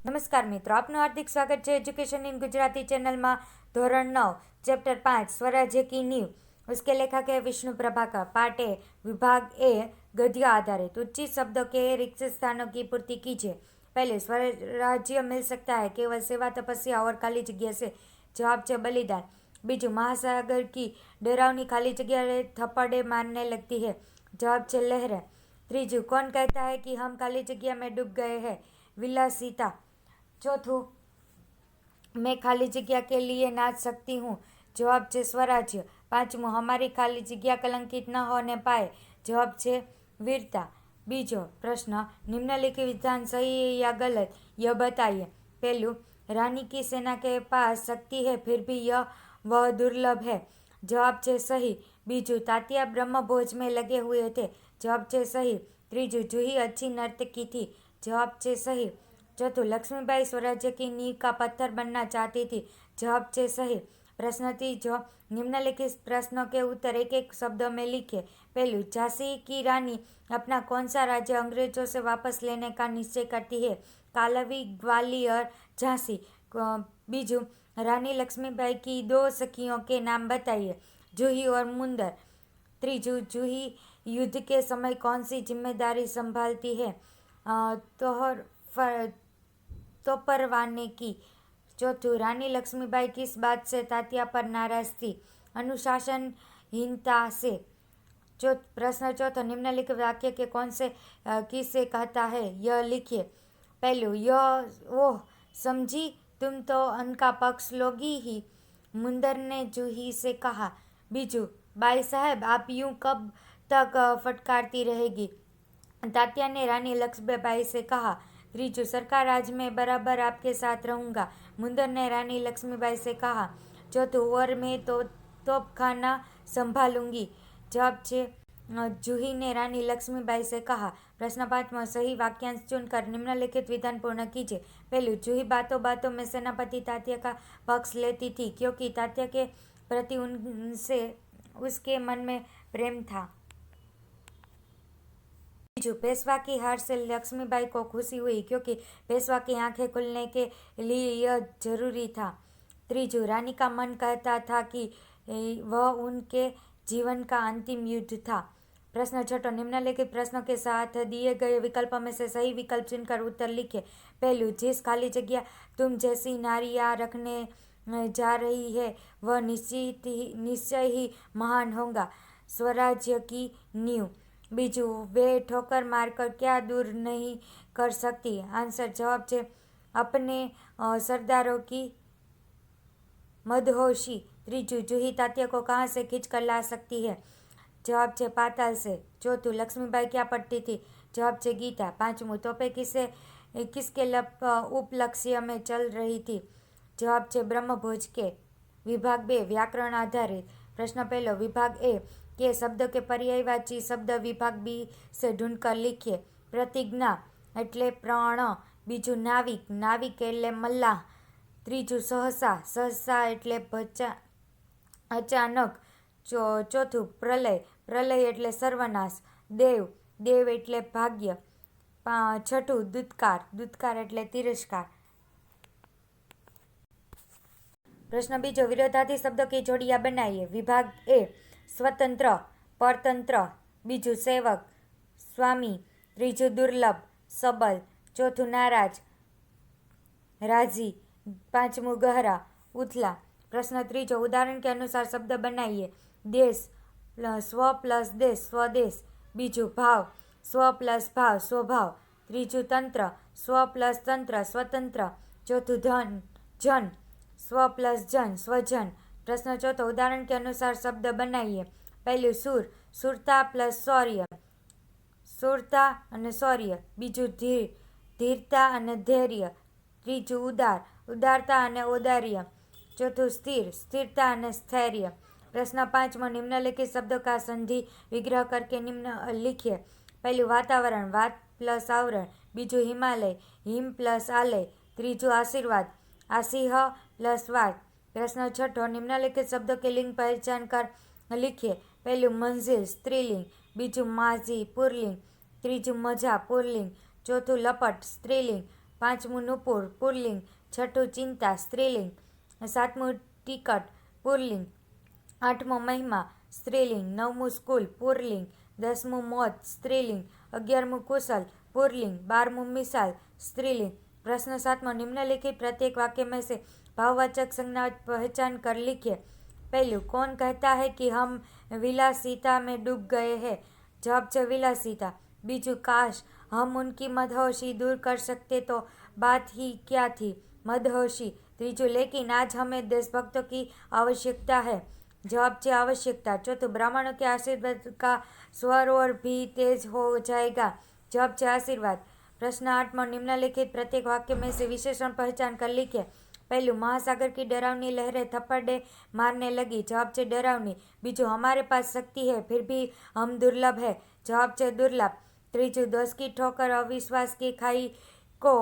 નમસ્કાર મિત્રો, આપનું હાર્દિક સ્વાગત છે એજ્યુકેશન ઇન ગુજરાતી ચેનલમાં। ધોરણ 9 ચેપ્ટર 5 स्वराज्य की नींव। उसके लेखक है विष्णु प्रभाकर। पार्ट ए, विभाग ए, गद्य आधारित। उचित शब्दों के रिक्त स्थानों की पूर्ति कीजिए। पहले, स्वराज्य मिल सकता है केवल सेवा, तपस्या और खाली जगह से। जवाब है बलिदान। बीजू, महासागर की डरावनी खाली जगह थप्पड़े मारने लगती है। जवाब है लहरें। त्रीजू, कौन कहता है कि हम खाली जगह में डूब गए हैं? विलासिता। चौथू, मैं खाली जगह के लिए नाच सकती हूँ। जवाब है स्वराज्य। पांचमू, हमारी खाली जगह कलंकित न होने पाए। जवाब है वीरता। बीजो प्रश्न, निम्नलिखित विधान सही है या गलत, यह बताइए। पहलू, रानी की सेना के पास शक्ति है फिर भी यह वह दुर्लभ है। जवाब है सही। बीजू, तात्या ब्रह्मभोज में लगे हुए थे। जवाब है सही। त्रीजू, जूही अच्छी नर्तकी थी। जवाब है सही। चौथुं, लक्ष्मीबाई स्वराज्य की नींव का पत्थर बनना चाहती थी। जवाब है सही। प्रश्न तीजो, निम्नलिखित प्रश्नों के उत्तर एक एक शब्दों में लिखे। पहलू, झांसी की रानी अपना कौन सा राज्य अंग्रेजों से वापस लेने का निश्चय करती है? कालवी, ग्वालियर, झांसी। बीजू, रानी लक्ष्मीबाई की दो सखियों के नाम बताइए। जूही और मुंदर। त्रीजू, जूही युद्ध के समय कौन सी जिम्मेदारी संभालती है? तो परवाने की। चौथू, रानी लक्ष्मीबाई किस बात से तात्या पर नाराज थी? अनुशासनहीनता से। प्रश्न चौथा, निम्नलिखित वाक्य के कौन से किससे कहता है, यह लिखिए। पहलू, यह ओह समझी, तुम तो उनका पक्ष लोगी ही। मुंदर ने जूही से कहा। बीजू, बाई साहब आप यूं कब तक फटकारती रहेगी? तात्या ने रानी लक्ष्मीबाई से कहा। त्रीजू, सरकार आज मैं बराबर आपके साथ रहूंगा। मुंदर ने रानी लक्ष्मीबाई से कहा। चौथू, और मैं तो तोपखाना संभालूंगी। जवाब है जूही ने रानी लक्ष्मीबाई से कहा। प्रश्न पांचवा, सही वाक्यांश चुनकर निम्नलिखित विधान पूर्ण कीजिए। पहलू, जूही बातों बातों में सेनापति तात्या का पक्ष लेती थी क्योंकि तात्या के प्रति उनसे उसके मन में प्रेम था। बीजू, पेशवा की हार से लक्ष्मीबाई को खुशी हुई क्योंकि पेशवा की आंखें खुलने के लिए यह जरूरी था। त्रीजू, रानी का मन कहता था कि वह उनके जीवन का अंतिम युद्ध था। प्रश्न छठो, निम्नलिखित प्रश्नों के साथ दिए गए विकल्पों में से सही विकल्प चुनकर उत्तर लिखे। पहलू, जिस खाली जगह तुम जैसी नारियां रखने जा रही है वह निश्चय ही महान होगा। स्वराज्य की नींव। बीजू, वे ठोकर मारकर क्या दूर नहीं कर सकती? आंसर, जवाब है अपने सरदारों की मदहोशी। त्रीजू, जूही तात्या को कहाँ से खींच कर ला सकती है? जवाब है पाताल से। चौथू, लक्ष्मीबाई क्या पढ़ती थी? जवाब है गीता। पांचमू, तोपे किसके उपलक्ष्य में चल रही थी? जवाब है ब्रह्मभोज के। विभाग बे, व्याकरण आधारित। प्रश्न पहलो, विभाग ए के शब्द के पर्यायवाची शब्द विभाग बी से ढूंढकर लिखिए। प्रतिज्ञा એટલે પ્રાણ। બીજું, નાવિક, નાવિક એટલે મલ્લાહ। ત્રીજું, સહસા, સહસા એટલે અચાનક। ચોથું, પ્રલય, પ્રલય એટલે સર્વનાશ। દેવ, દેવ એટલે ભાગ્ય। છઠ્ઠું, દૂતકાર, દૂતકાર એટલે તિરસ્કાર। प्रश्न बीजो, विरोधार्थी शब्दों की जोड़ियां बनाइए। विभाग ए, स्वतंत्र, परतंत्र। बीजू, सेवक, स्वामी। त्रीजू, दुर्लभ, सबल। चौथुं, नाराज, राजी। पांचमू, गहरा, उथला। प्रश्न त्रीजो, उदाहरण के अनुसार शब्द बनाइए। देश, स्व प्लस देश, स्वदेश। बीजू, भाव, स्व प्लस भाव, स्वभाव। त्रीजू, तंत्र, स्व प्लस तंत्र, स्वतंत्र। चौथुं, धन, जन, स्व प्लस जन, स्वजन। प्रश्न चौथो, उदाहरण के अनुसार शब्द बनाइए। पहलू, सूर, सूरता प्लस शौर्य, शूरता અને શૌર્ય। બીજું, ધીર, ધીરતા અને ધૈર્ય। ત્રીજું, ઉદાર, ઉદારતા અને ઔદાર્ય। चौथुं, स्थिर, स्थिरता અને स्थैर्य। प्रश्न पांचवा, निम्नलिखित शब्दों का संधि विग्रह करके निम्न लिखिए। पहलू, वातावरण, वात प्लस आवरण। बीजू, हिमालय, हिम प्लस आलय। त्रीजू, आशीर्वाद, आसिह प्लस वाद। प्रश्न छठो, निम्नलिखित शब्दों के लिंग पहचान कर लिखिए। पहलू, मंजिल, स्त्रीलिंग। बीजू, माझी, पुरलिंग। त्रीजू, मजा, पुरलिंग। चौथुं, लपट, स्त्रीलिंग। પાંચમું નુપુર પુલ્લિંગ, છઠ્ઠું ચિંતા સ્ત્રીલિંગ, સાતમું ટિકટ પુલ્લિંગ, આઠમો મહિમા સ્ત્રીલિંગ, નવમું સ્કૂલ પુલ્લિંગ, 10મું મોત સ્ત્રીલિંગ, 11મું कुशल पुल्लिंग, 12मुं मिसाल स्त्रीलिंग। प्रश्न 7 निम्नलिखित प्रत्येक वाक्य में से भाववाचक संज्ञा पहचान कर लिखिए। पहलू, कौन कहता है कि हम विलासिता में डूब गए हैं? जवाब है विलासिता। बीजू, काश हम उनकी मदहोशी दूर कर सकते तो बात ही क्या थी, मदहोशी। तीजू, लेकिन आज हमें देशभक्तों की आवश्यकता है। जवाब है आवश्यकता। चौथुं, ब्राह्मणों के आशीर्वाद का स्वर और भी तेज हो जाएगा। जवाब है आशीर्वाद। प्रश्न 8 निम्नलिखित प्रत्येक वाक्य में से विशेषण पहचान कर लिखिए। पहलू, महासागर की डरावनी लहरें थप्पड़े मारने लगी। जवाब है डरावनी। बीजू, हमारे पास शक्ति है फिर भी हम दुर्लभ है। जवाब है दुर्लभ। तीजू, 10 की ठोकर अविश्वास की खाई को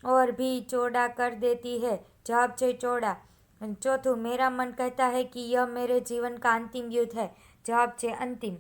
और भी चौड़ा कर देती है। जवाब है चौड़ा। चौथुं, मेरा मन कहता है कि यह मेरे जीवन का अंतिम युद्ध है। जवाब है अंतिम।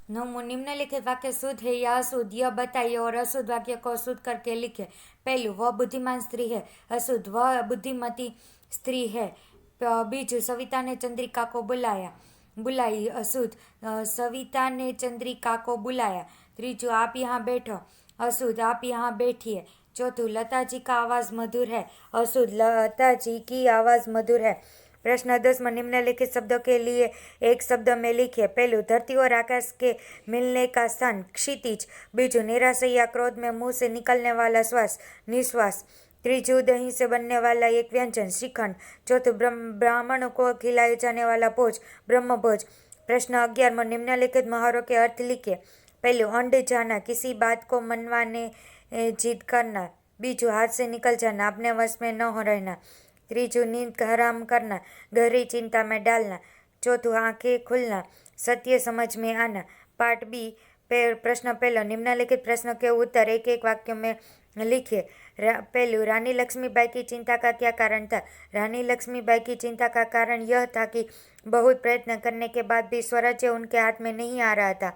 9 निम्नलिखित वाक्य शुद्ध है या अशुद्ध यह बताइए और अशुद्ध वाक्य को शुद्ध करके लिखे। पहलू, वह बुद्धिमान स्त्री है। अशुद्ध, वह बुद्धिमती स्त्री है। बीजू, सविता ने चंद्रिका को बुलाई। अशुद्ध, सविता ने चंद्रिका को बुलाया। तीजू, आप यहाँ बैठो। अशुद्ध, आप यहाँ बैठिए। चौथुं, लता जी का आवाज़ मधुर है। अशुद्ध, लता जी की आवाज़ मधुर है। प्रश्न 10 निम्नलिखित शब्दों के लिए एक शब्द में लिखिए। पहलू, धरती और आकाश के मिलने का स्थान क्षितिज। बीजू, निराशा या क्रोध में मुंह से निकलने वाला श्वास निश्वास। तीजू, दही से बनने वाला एक व्यंजन श्रीखंड। चौथुं, ब्राह्मणों को खिलाए जाने वाला भोज ब्रह्मभोज। प्रश्न 11 निम्नलिखित मुहावरों के अर्थ लिखिए। पहलू, अंड जाना, किसी बात को मनवाने जिद करना। बीजू, हाथ से निकल जाना, अपने वश में न हो रहना। तीजू, नींद हराम करना, गहरी चिंता में डालना। चौथुं, आंखें खुलना, सत्य समझ में आना। पार्ट बी, प्रश्न पहला, निम्नलिखित प्रश्नों के उत्तर एक एक वाक्य में लिखिए। पहलू, रानी लक्ष्मीबाई की चिंता का क्या कारण था? रानी लक्ष्मीबाई की चिंता का कारण यह था कि बहुत प्रयत्न करने के बाद भी स्वराज्य उनके हाथ में नहीं आ रहा था।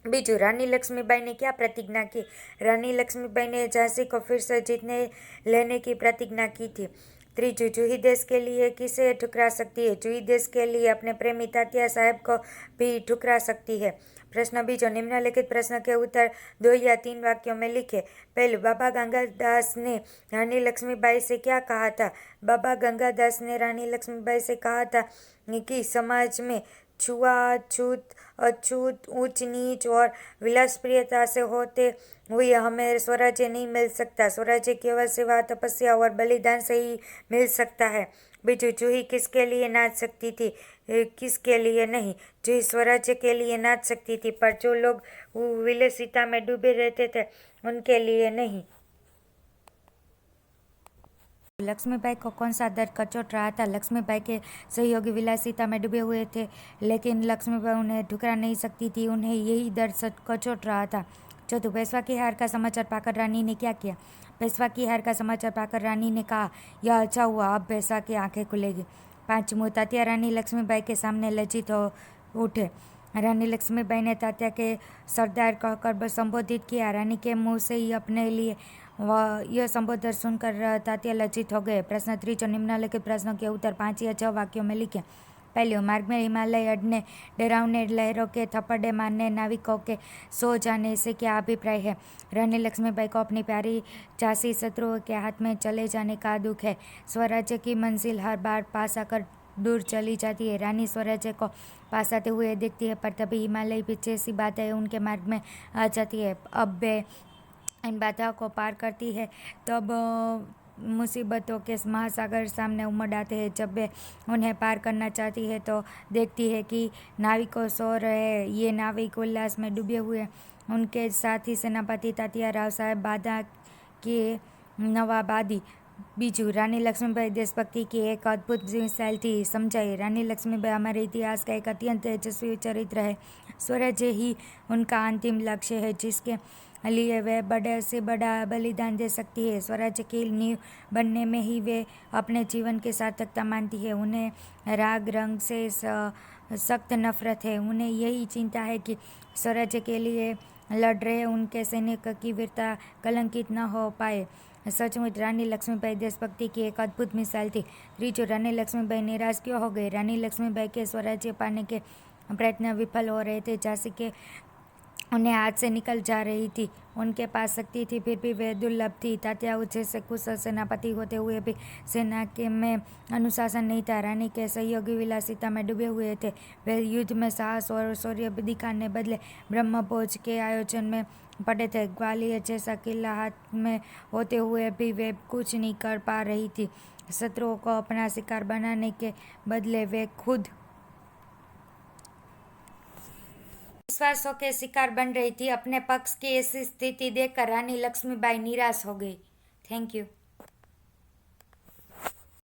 बीजू, रानी लक्ष्मीबाई ने क्या प्रतिज्ञा की? रानी लक्ष्मीबाई ने झांसी को फिर से जीतने लेने की प्रतिज्ञा की थी। तीजू, जूही देश के लिए किसे ठुकरा सकती है? जूही देश के लिए अपने प्रेमी तात्या साहब को भी ठुकरा सकती है। प्रश्न बीजो, निम्नलिखित प्रश्न के उत्तर 2 या 3 वाक्यों में लिखे। पहलू, बाबा गंगादास ने रानी लक्ष्मीबाई से क्या कहा था? बाबा गंगादास ने रानी लक्ष्मीबाई से कहा था कि समाज में छुआछूत, अछूत, ऊंच नीच और विलासप्रियता से होते हुए हमें स्वराज्य नहीं मिल सकता। स्वराज्य केवल सेवा, तपस्या और बलिदान से ही मिल सकता है। बीजू, जूही किसके लिए नाच सकती थी, किसके लिए नहीं? जूही स्वराज्य के लिए नाच सकती थी, पर जो लोग विलासिता में डूबे रहते थे उनके लिए नहीं। लक्ष्मीबाई को कौन सा दर्द कचोट रहा था? लक्ष्मीबाई के सहयोगी विलासिता में डूबे हुए थे, लेकिन लक्ष्मीबाई उन्हें ठुकरा नहीं सकती थी, उन्हें यही दर्द कचोट रहा था। चौथुं, पेशवा की हार का समाचार पाकर रानी ने क्या किया? पेशवा की हार का समाचार पाकर रानी ने कहा, यह अच्छा हुआ, अब पेशवा की आंखें खुलेगी। पांचमुं, तात्या रानी लक्ष्मीबाई के सामने लज्जित हो उठे। रानी लक्ष्मीबाई ने तात्या के सरदार कहकर संबोधित किया। रानी के मुंह से ही अपने लिए यह संबोधन सुनकर तात्या लज्जित हो गए। प्रश्न तीजो, निम्नलिखित प्रश्नों के उत्तर 5 या 6 वाक्यों में लिखें। पहलू, मार्ग में हिमालय अड़ने डरावने लहरों के थप्पड़े मारने नाविकों के सो जाने से क्या अभिप्राय है? रानी लक्ष्मीबाई को अपनी प्यारी झांसी शत्रुओं के हाथ में चले जाने का दुख है। स्वराज्य की मंजिल हर बार पास आकर दूर चली जाती है। रानी स्वराज्य को पास आते हुए देखती है, पर तभी हिमालय पीछे सी बाधाएं उनके मार्ग में आ जाती है। अब वे इन बाधाओं को पार करती है तब मुसीबतों के महासागर सामने उमड़ आते हैं। जब वे उन्हें पार करना चाहती है तो देखती है कि नाविकों सो रहे। ये नाविक उल्लास में डूबे हुए। उनके साथी सेनापति तात्या राव साहब बाधा के नवाबादी। बीजू, रानी लक्ष्मीबाई देशभक्ति की एक अद्भुत मिसाल थी। समझाइए। रानी लक्ष्मीबाई हमारे इतिहास का एक अत्यंत तेजस्वी चरित्र है। स्वराज्य ही उनका अंतिम लक्ष्य है, जिसके लिए वे बड़े से बड़ा बलिदान दे सकती है। स्वराज्य की नींव बनने में ही वे अपने जीवन की सार्थकता मानती है। उन्हें राग रंग से सख्त नफरत है। उन्हें यही चिंता है कि स्वराज्य के लिए लड़ रहे उनके सैनिक की वीरता कलंकित न हो पाए। सचमुच रानी लक्ष्मीबाई देशभक्ति की एक अद्भुत मिसाल थी। त्रीजों, रानी लक्ष्मीबाई निराश क्यों हो गई? रानी लक्ष्मीबाई के स्वराज्य पाने के प्रयत्न विफल हो रहे थे। झांसी के उन्हें हाथ से निकल जा रही थी। उनके पास शक्ति थी, फिर भी वे दुर्लभ थी। तात्याऊ जैसे कुशल सेनापति होते हुए भी सेना के में अनुशासन नहीं था। रानी के सहयोगी विलासिता में डूबे हुए थे। वे युद्ध में साहस और शौर्य दिखाने बदले ब्रह्मभोज के आयोजन में पड़े थे। ग्वालियर जैसा किला हाथ में होते हुए भी वे कुछ नहीं कर पा रही थी। शत्रुओं को अपना शिकार बनाने के बदले वे खुद विश्वासों के शिकार बन रही थी। अपने पक्ष की ऐसी स्थिति देखकर रानी लक्ष्मीबाई निराश हो गई। Thank you.